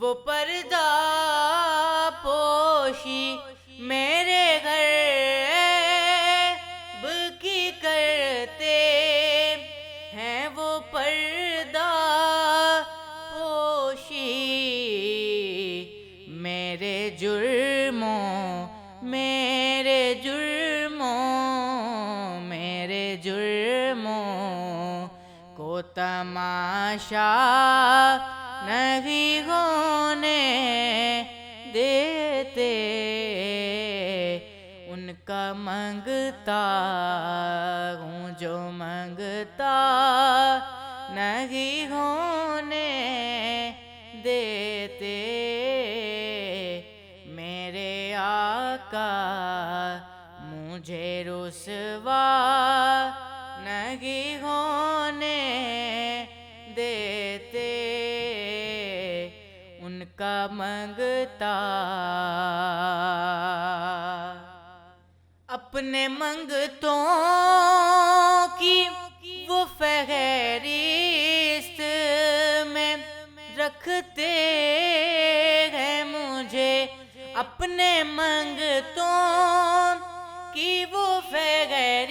وہ پردہ پوشی میرے غیب کی کرتے ہیں، وہ پردہ پوشی میرے جرموں کو تماشا نہیں ہونے دیتے، ان کا منگتا ہوں جو منگتا نہیں ہونے دیتے، میرے آقا مجھے رسوا نہیں ہونے دیتے، ان کا منگتا اپنے منگتوں کی وہ فہرست میں رکھتے ہیں مجھے، اپنے منگتوں کی وہ فہرست